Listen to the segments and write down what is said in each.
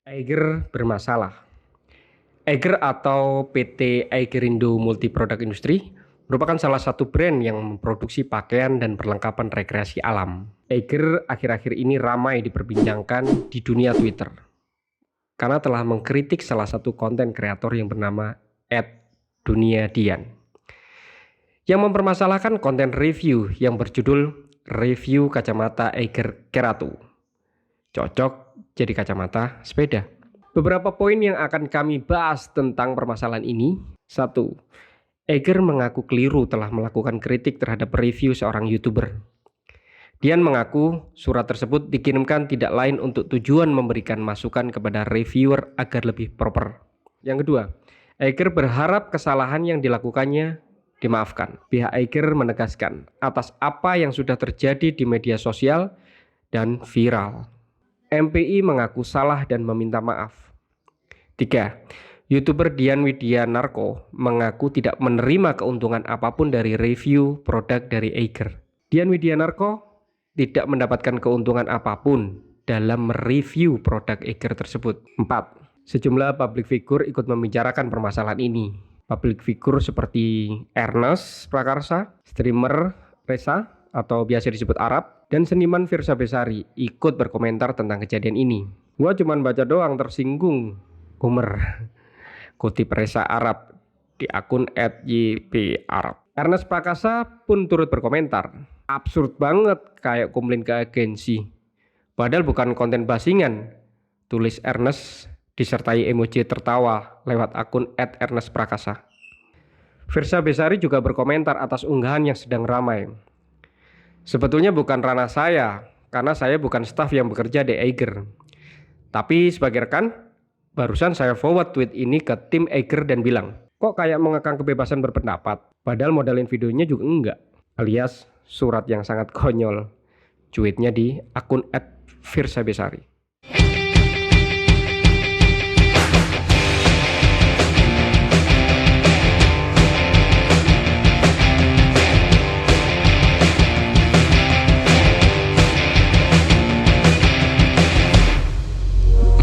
Eiger bermasalah. Eiger atau PT Eigerindo Multi Product Industri merupakan salah satu brand yang memproduksi pakaian dan perlengkapan rekreasi alam. Eiger akhir-akhir ini ramai diperbincangkan di dunia Twitter karena telah mengkritik salah satu konten kreator yang bernama @duniadian yang mempermasalahkan konten review yang berjudul Review Kacamata Eiger Keratu. Cocok jadi kacamata sepeda. Beberapa poin yang akan kami bahas tentang permasalahan ini. 1. Eiger mengaku keliru telah melakukan kritik terhadap review seorang YouTuber. Dian mengaku surat tersebut dikirimkan tidak lain untuk tujuan memberikan masukan kepada reviewer agar lebih proper. Yang kedua, Eiger berharap kesalahan yang dilakukannya dimaafkan. Pihak Eiger menegaskan atas apa yang sudah terjadi di media sosial dan viral. MPI mengaku salah dan meminta maaf. 3. YouTuber Dian Widianarko mengaku tidak menerima keuntungan apapun dari review produk dari Eiger. Dian Widianarko tidak mendapatkan keuntungan apapun dalam mereview produk Eiger tersebut. 4. Sejumlah public figure ikut membicarakan permasalahan ini. Public figure seperti Ernest Prakarsa, streamer Reza atau biasa disebut Arab, dan seniman Firsa Besari ikut berkomentar tentang kejadian ini. Gua cuman baca doang tersinggung, Umer. Kutip Reza Arab di akun @ybarab. Ernest Prakasa pun turut berkomentar. Absurd banget, kayak komplain ke agensi. Padahal bukan konten basingan, tulis Ernest disertai emoji tertawa lewat akun @ernestprakasa. Firsa Besari juga berkomentar atas unggahan yang sedang ramai. Sebetulnya bukan ranah saya, karena saya bukan staf yang bekerja di Eiger. Tapi sebagai rekan, barusan saya forward tweet ini ke tim Eiger dan bilang, kok kayak mengekang kebebasan berpendapat? Padahal modalin videonya juga enggak. Alias surat yang sangat konyol. Tweetnya di akun @firsabesari.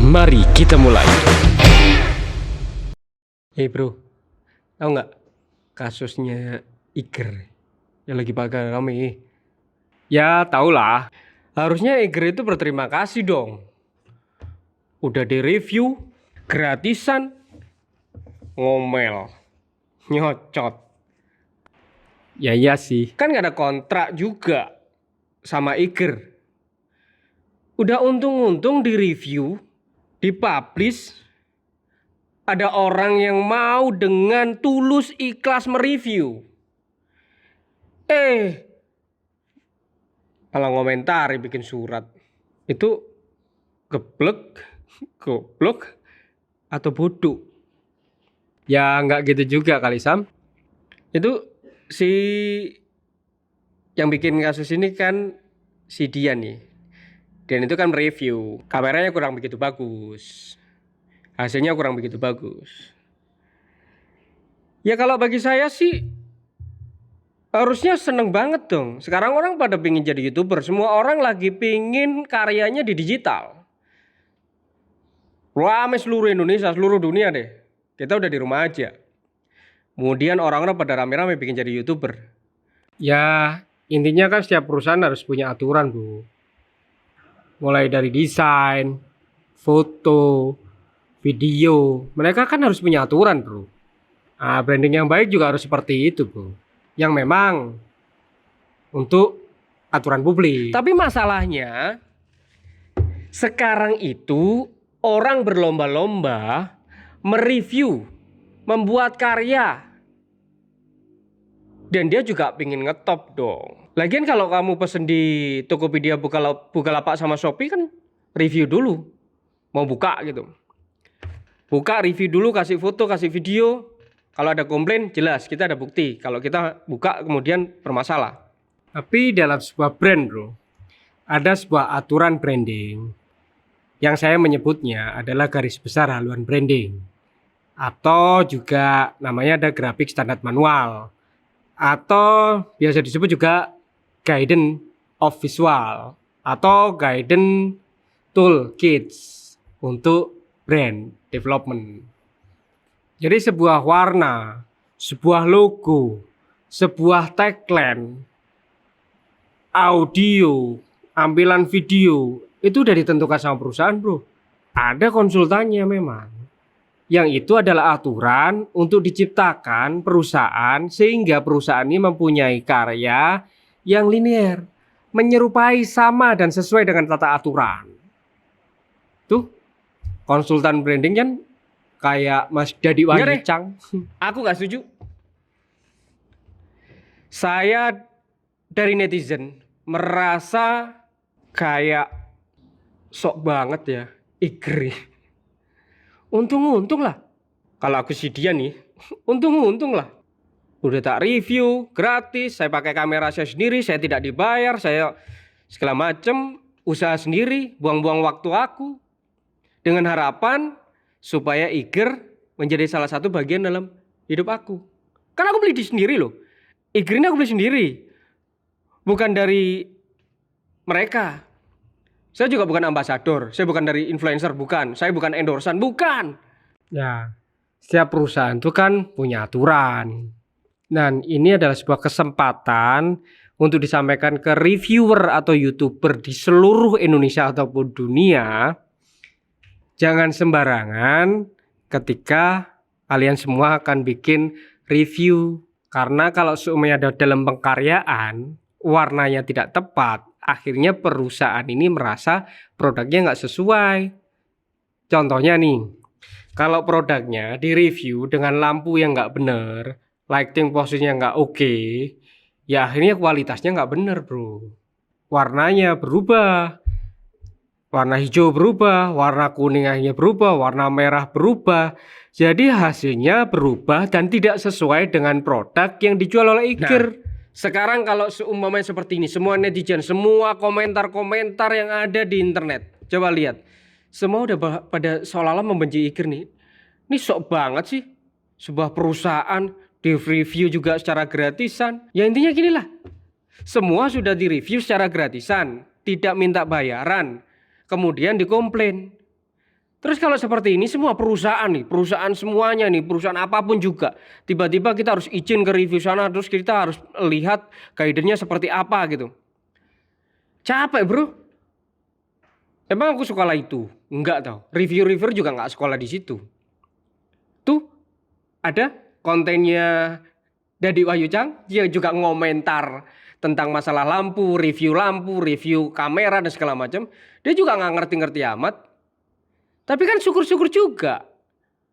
Mari kita mulai. Hey bro, tahu nggak kasusnya Eiger yang lagi pakai rame? Ya tau lah. Harusnya Eiger itu berterima kasih dong. Udah direview gratisan, ngomel, nyocot. Ya iya sih, kan nggak ada kontrak juga sama Eiger. Udah untung-untung direview, dipublish, ada orang yang mau dengan tulus ikhlas mereview. Malah ngomentari bikin surat. Itu goblok atau bodoh? Ya nggak gitu juga kali Sam. Itu si yang bikin kasus ini kan si Dian nih. Dan itu kan mereview, kameranya kurang begitu bagus, hasilnya kurang begitu bagus. Ya kalau bagi saya sih harusnya seneng banget dong. Sekarang orang pada pingin jadi YouTuber, semua orang lagi pingin karyanya di digital. Rame seluruh Indonesia, seluruh dunia deh. Kita udah di rumah aja. Kemudian orang-orang pada rame-rame pingin jadi YouTuber. Ya intinya kan setiap perusahaan harus punya aturan bro. Mulai dari desain, foto, video, mereka kan harus punya aturan bro. Nah, branding yang baik juga harus seperti itu bro. Yang memang untuk aturan publik. Tapi masalahnya sekarang itu orang berlomba-lomba mereview, membuat karya. Dan dia juga pengen ngetop dong. Lagian kalau kamu pesen di Tokopedia, Bukalapak sama Shopee kan review dulu. Mau buka gitu. Buka, review dulu, kasih foto, kasih video. Kalau ada komplain jelas kita ada bukti. Kalau kita buka kemudian bermasalah. Tapi dalam sebuah brand bro, ada sebuah aturan branding yang saya menyebutnya adalah garis besar haluan branding. Atau juga namanya ada grafik standar manual. Atau biasa disebut juga guidance of visual atau guidance toolkits untuk brand development. Jadi sebuah warna, sebuah logo, sebuah tagline, audio, ampilan video itu udah ditentukan sama perusahaan, bro. Ada konsultannya memang. Yang itu adalah aturan untuk diciptakan perusahaan sehingga perusahaan ini mempunyai karya yang linear, menyerupai sama dan sesuai dengan tata aturan. Tuh, konsultan branding kan kayak Mas Dadi Wahyucang. Aku nggak setuju. Saya dari netizen merasa kayak sok banget ya, Iker. Untung-untung lah. Kalau aku sih dia nih, untung-untung lah. Udah tak review, gratis, saya pakai kamera saya sendiri, saya tidak dibayar, saya segala macem, usaha sendiri, buang-buang waktu aku. Dengan harapan supaya Iker menjadi salah satu bagian dalam hidup aku. Kan aku beli di sendiri loh. Iker ini aku beli sendiri. Bukan dari mereka. Saya juga bukan ambasador, saya bukan dari influencer, bukan. Saya bukan endorsan, bukan. Ya, setiap perusahaan itu kan punya aturan. Dan ini adalah sebuah kesempatan untuk disampaikan ke reviewer atau YouTuber di seluruh Indonesia ataupun dunia. Jangan sembarangan ketika kalian semua akan bikin review. Karena kalau semuanya ada dalam pengkaryaan, warnanya tidak tepat, akhirnya perusahaan ini merasa produknya nggak sesuai. Contohnya nih, kalau produknya direview dengan lampu yang nggak bener, lighting posisinya nggak oke, ya akhirnya kualitasnya nggak bener, bro. Warnanya berubah, warna hijau berubah, warna kuning akhirnya berubah, warna merah berubah. Jadi hasilnya berubah dan tidak sesuai dengan produk yang dijual oleh Iker. Sekarang kalau seumpamanya seperti ini, semua netizen, semua komentar-komentar yang ada di internet, coba lihat, semua udah pada seolah-olah membenci Iker nih. Ini sok banget sih, sebuah perusahaan di review juga secara gratisan. Ya intinya gini lah, semua sudah di review secara gratisan, tidak minta bayaran, kemudian dikomplain. Terus kalau seperti ini semua perusahaan nih, perusahaan semuanya nih, perusahaan apapun juga, tiba-tiba kita harus izin ke review sana, terus kita harus lihat guide-nya seperti apa gitu. Capek, bro. Emang aku sekolah itu? Enggak tau. Review-reviewer juga nggak sekolah di situ. Tuh ada kontennya Dadi Wahyucang, dia juga ngomentar tentang masalah lampu, review kamera dan segala macam. Dia juga nggak ngerti-ngerti amat. Tapi kan syukur-syukur juga.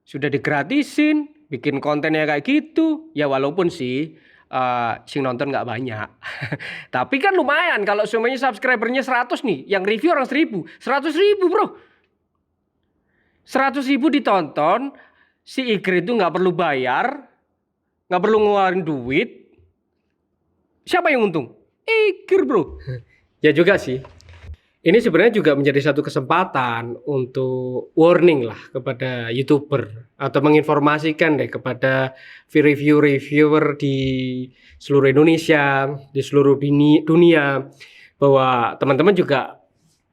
Sudah digratisin, bikin kontennya kayak gitu. Ya walaupun sih sing nonton nggak banyak. Tapi kan lumayan kalau semuanya subscribernya 100 nih. Yang review orang 1000. 100.000, bro. 100.000 ditonton. Si Iker itu nggak perlu bayar. Nggak perlu ngeluarin duit. Siapa yang untung? Iker, bro. Ya juga sih. Ini sebenarnya juga menjadi satu kesempatan untuk warning lah kepada YouTuber atau menginformasikan deh kepada reviewer di seluruh Indonesia, di seluruh dunia bahwa teman-teman juga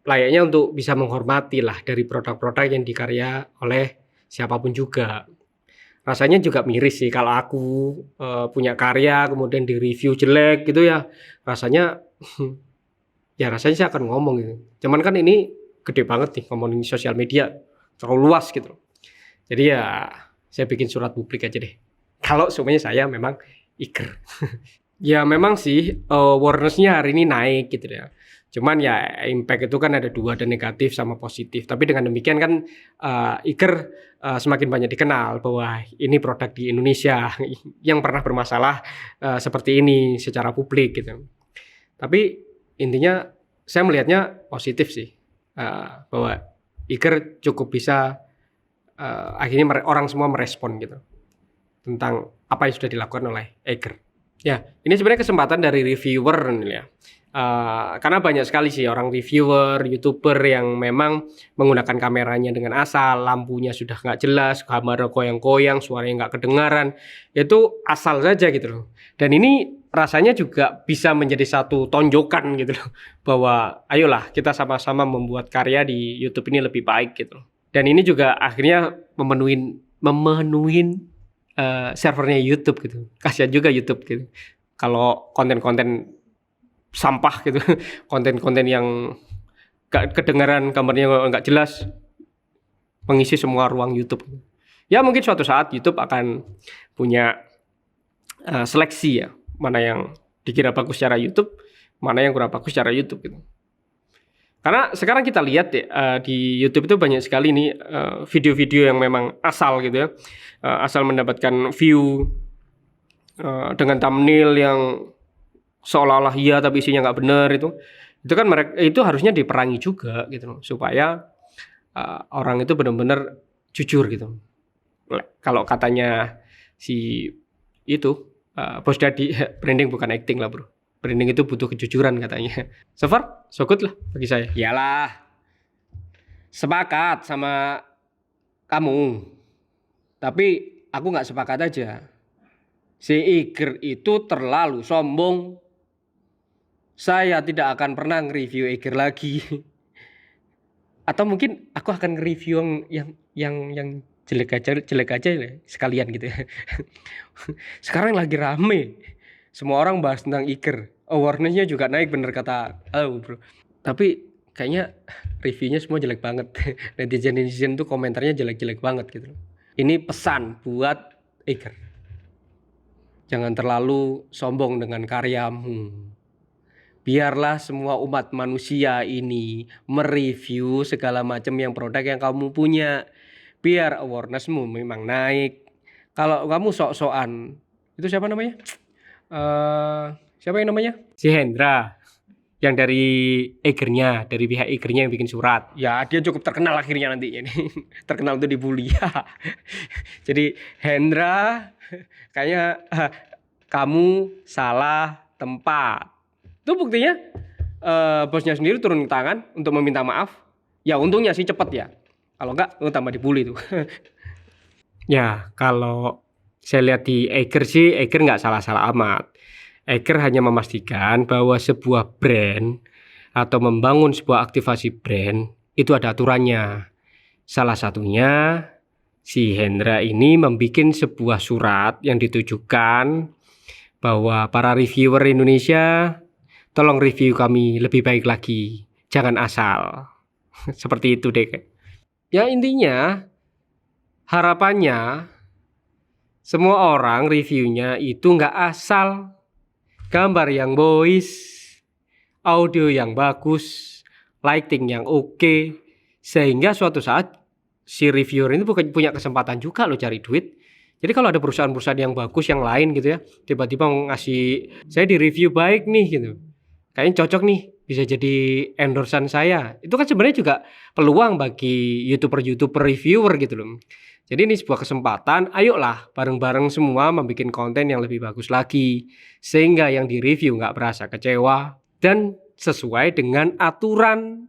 layaknya untuk bisa menghormati lah dari produk-produk yang dikarya oleh siapapun juga. Rasanya juga miris sih kalau aku punya karya kemudian di review jelek gitu ya, rasanya ya rasanya saya akan ngomong gitu. Cuman kan ini gede banget nih ngomongin sosial media, terlalu luas gitu. Jadi ya saya bikin surat publik aja deh. Kalau semuanya saya memang Iker. Ya memang sih awareness-nya hari ini naik gitu ya. Cuman ya impact itu kan ada dua, ada negatif sama positif. Tapi dengan demikian kan Iker semakin banyak dikenal bahwa ini produk di Indonesia yang pernah bermasalah seperti ini secara publik gitu. Tapi intinya saya melihatnya positif sih, bahwa Iker cukup bisa akhirnya orang semua merespon gitu tentang apa yang sudah dilakukan oleh Iker. Ya, ini sebenarnya kesempatan dari reviewer nih ya. Karena banyak sekali sih orang reviewer, YouTuber yang memang menggunakan kameranya dengan asal, lampunya sudah nggak jelas, gambar goyang-goyang, suaranya nggak kedengaran, itu asal saja gitu loh. Dan ini rasanya juga bisa menjadi satu tonjokan gitu loh, bahwa ayolah kita sama-sama membuat karya di YouTube ini lebih baik gitu loh. Dan ini juga akhirnya memenuhin servernya YouTube gitu. Kasihan juga YouTube gitu. Kalau konten-konten sampah gitu, konten-konten yang gak kedengaran, gambarnya nggak jelas, mengisi semua ruang YouTube. Ya mungkin suatu saat YouTube akan punya seleksi ya, mana yang dikira bagus secara YouTube, mana yang kurang bagus secara YouTube gitu. Karena sekarang kita lihat ya, di YouTube itu banyak sekali nih video-video yang memang asal gitu ya, asal mendapatkan view dengan thumbnail yang seolah-olah iya tapi isinya nggak benar itu kan mereka itu harusnya diperangi juga gitu loh, supaya orang itu benar-benar jujur gitu. Kalau katanya si itu Bos Dadi, branding bukan acting lah bro. Branding itu butuh kejujuran katanya. So far, so good lah bagi saya. Iyalah, sepakat sama kamu. Tapi aku nggak sepakat aja. Si Eiger itu terlalu sombong. Saya tidak akan pernah nge-review Eiger lagi. Atau mungkin aku akan nge-review yang jelek aja ya, sekalian gitu ya. Sekarang lagi rame. Semua orang bahas tentang Eiger. Awareness-nya juga naik, bener kata bro. Tapi kayaknya reviewnya semua jelek banget. Netizen tuh komentarnya jelek-jelek banget gitu. Ini pesan buat Eiger. Jangan terlalu sombong dengan karyamu. Biarlah semua umat manusia ini mereview segala macam yang produk yang kamu punya. Biar awareness-mu memang naik. Kalau kamu sok-sokan, itu siapa namanya? Siapa yang namanya? Si Hendra. Yang dari Eiger-nya, dari pihak Eiger-nya yang bikin surat. Ya, dia cukup terkenal akhirnya nanti ini. Terkenal untuk dibully. Jadi Hendra, kayaknya kamu salah tempat. Itu buktinya bosnya sendiri turun tangan untuk meminta maaf. Ya untungnya sih cepet ya. Kalau enggak, lu tambah dibully tuh. Ya, kalau saya lihat di Eiger sih, Eiger nggak salah-salah amat. Eiger hanya memastikan bahwa sebuah brand atau membangun sebuah aktivasi brand itu ada aturannya. Salah satunya si Hendra ini membuat sebuah surat yang ditujukan bahwa para reviewer Indonesia tolong review kami lebih baik lagi, jangan asal. Seperti itu deh. Ya intinya harapannya semua orang reviewnya itu nggak asal. Gambar yang boys, audio yang bagus, lighting yang oke, sehingga suatu saat si reviewer ini bukan punya kesempatan juga loh cari duit. Jadi kalau ada perusahaan-perusahaan yang bagus yang lain gitu ya, tiba-tiba ngasih saya di review baik nih gitu, kayaknya cocok nih, bisa jadi endorsean saya. Itu kan sebenarnya juga peluang bagi youtuber reviewer gitu loh. Jadi ini sebuah kesempatan, ayolah bareng-bareng semua membuat konten yang lebih bagus lagi. Sehingga yang di-review nggak merasa kecewa dan sesuai dengan aturan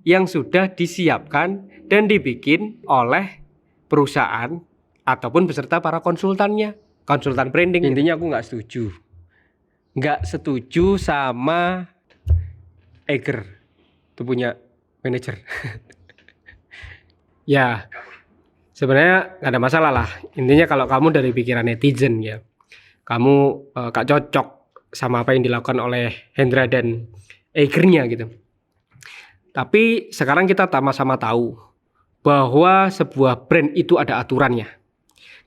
yang sudah disiapkan dan dibikin oleh perusahaan ataupun beserta para konsultannya, konsultan branding. Intinya aku nggak setuju. Nggak setuju sama Eiger, itu punya manajer. Ya, sebenarnya nggak ada masalah lah. Intinya kalau kamu dari pikiran netizen ya, kamu gak cocok sama apa yang dilakukan oleh Hendra dan Eiger-nya gitu. Tapi sekarang kita sama-sama tahu bahwa sebuah brand itu ada aturannya.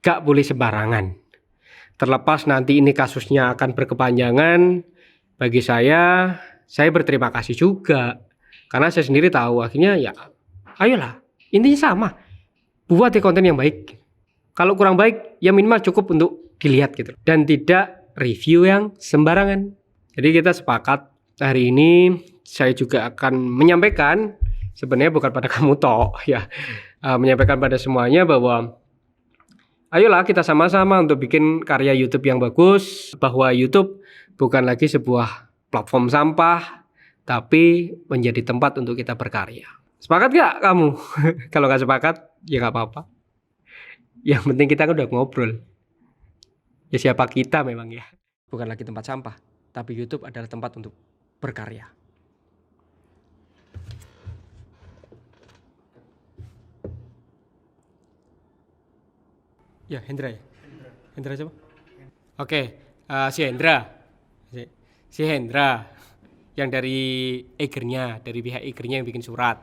Gak boleh sembarangan. Terlepas nanti ini kasusnya akan berkepanjangan, bagi saya berterima kasih juga. Karena saya sendiri tahu akhirnya ya ayolah, intinya sama. Buat konten yang baik. Kalau kurang baik ya minimal cukup untuk dilihat gitu. Dan tidak review yang sembarangan. Jadi kita sepakat hari ini saya juga akan menyampaikan, sebenarnya bukan pada kamu toh ya, menyampaikan pada semuanya bahwa ayolah kita sama-sama untuk bikin karya YouTube yang bagus. Bahwa YouTube bukan lagi sebuah platform sampah, tapi menjadi tempat untuk kita berkarya. Sepakat gak kamu? Kalau gak sepakat ya gak apa-apa. Yang penting kita kan udah ngobrol. Ya siapa kita memang ya. Bukan lagi tempat sampah, tapi YouTube adalah tempat untuk berkarya. Ya, Hendra ya. Hendra siapa? Oke, si Hendra. Si Hendra yang dari Egernya, dari pihak Egernya yang bikin surat.